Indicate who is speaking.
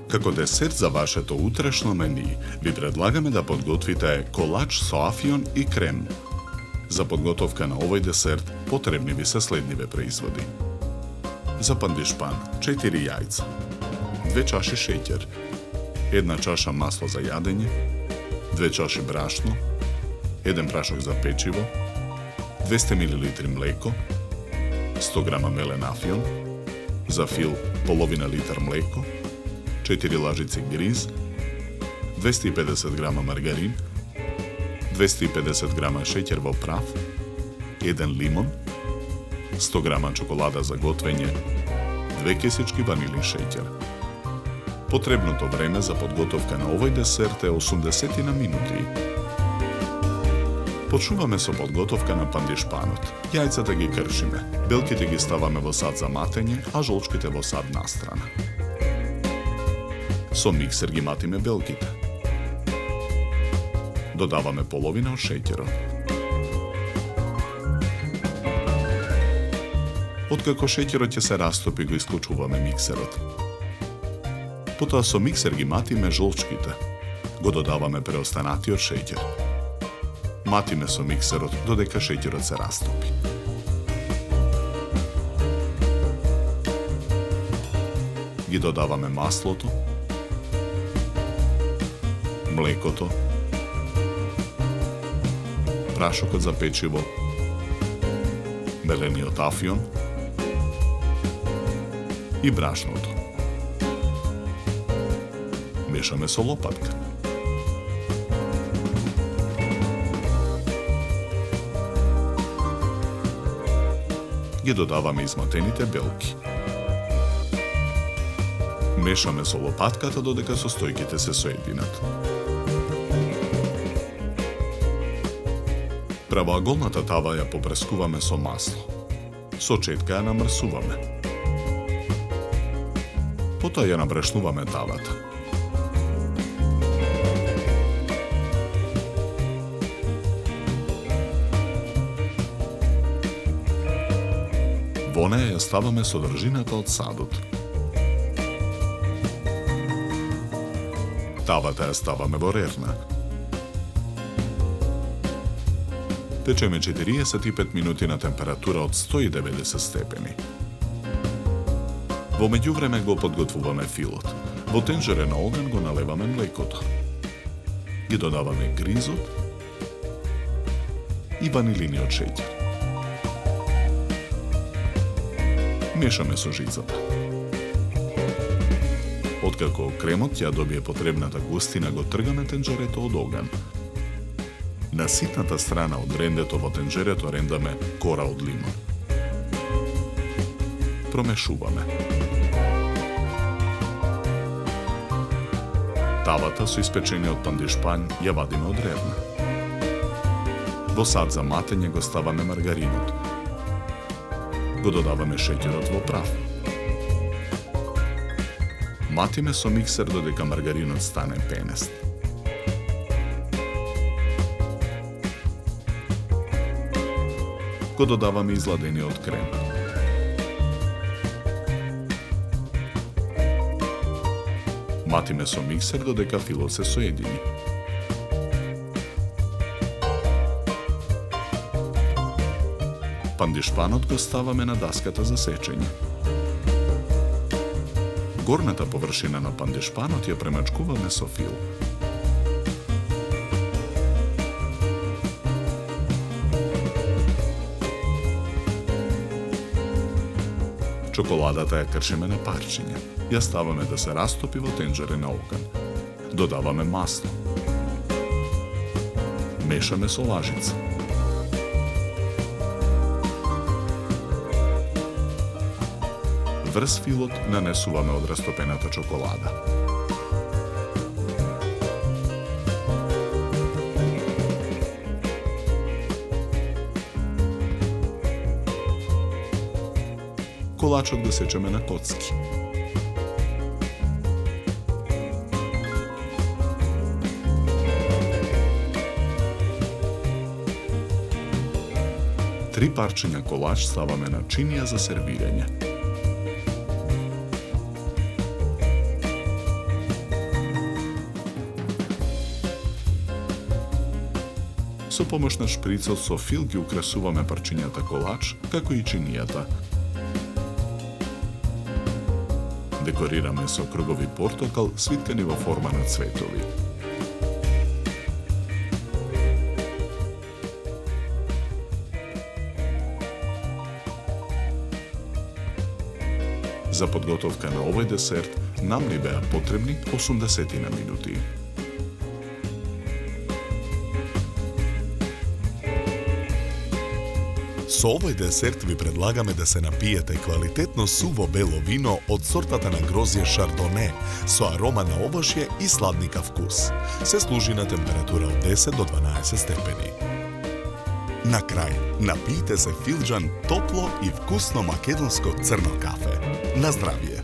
Speaker 1: Како десерт за вашето утрешно мени, ви предлагаме да подготвите колач со афион и крем. За подготовка на овој десерт потребни ви се следниве производи. За пандишпан 4 јајца, 2 чаши шеќер, 1 чаша масло за јадење, 2 чаши брашно, 1 прашок за печиво, 200 мл млеко, 100 г мелен афион, за фил половина литар млеко, 4 лажици гриз, 250 г маргарин, 250 г шеќер во прав, 1 лимон, 100 г чоколада за готвење, 2 кесички ванилин шеќер. Потребното време за подготовка на овој десерт е 80 минути. Почнуваме со подготовка на пандишпанот. Јајцата ги кршиме, белките ги ставаме во сад за матење, а жолчките во сад настрана. Со миксер ги матиме белките. Додаваме половина од шеќерот. Откако шеќерот ќе се растопи, го исклучуваме миксерот. Потоа со миксер ги матиме жолчките. Го додаваме преостанатиот шеќер. Матиме со миксерот додека шеќерот се растопи. Ги додаваме маслото, млекото, прашокот за печиво, мелениот афион и брашното. Мешаме со лопатка. Ги додаваме изматените белки. Мешаме со лопатката додека состојките се соединат. Правоаголната тава ја попрескуваме со масло. Со четка ја намрсуваме. Потоа ја набрашнуваме тавата. Во неја ја ставаме содржината од садот. Тавата ја ставаме во рерна. Печеме 45 минути на температура од 190 степени. Во меѓувреме го подготвуваме филот. Во тенџере на оган го налеваме млекото. Ги додаваме гризот и ванилиниот шеќер. Мешаме со жицата. Откако кремот ќе добие потребната густина, го тргаме тенџерето од оган. На ситната страна од рендето во тенџерето рендаме кора од лимон. Промешуваме. Тавата со испечениот пандишпан ја вадиме од рерна. Во сад за матење го ставаме маргаринот. Го додаваме шеќерот во прав. Матиме со миксер додека маргаринот стане пенест. Го додаваме изладениот крем. Матиме со миксер додека филот се соедини. Пандишпанот го ставаме на даската за сечење. Горната површина на пандишпанот ја премачкуваме со фил. Чоколадата ја кршиме на парчиња. Ја ставаме да се растопи во тенџере на оган. Додаваме масло. Мешаме со лажица. Врз филот нанесуваме од растопената чоколада. Колачот го сечеме на коцки. 3 parčenja kolač stavаме на чинија за сервирање. Со помош на шприцот со фил ги украсуваме парчињата колач, како и чинијата. Декорираме со кругови портокал свиткани во форма на цветови. За подготовка на овој десерт нам ни беа потребни 80 минути.
Speaker 2: Со овој десерт ви предлагаме да се напиете квалитетно суво бело вино од сортата на грозје Шардоне со арома на овошје и сладника вкус. Се служи на температура од 10 до 12 степени. На крај, напијте се филџан топло и вкусно македонско црно кафе. На здравје!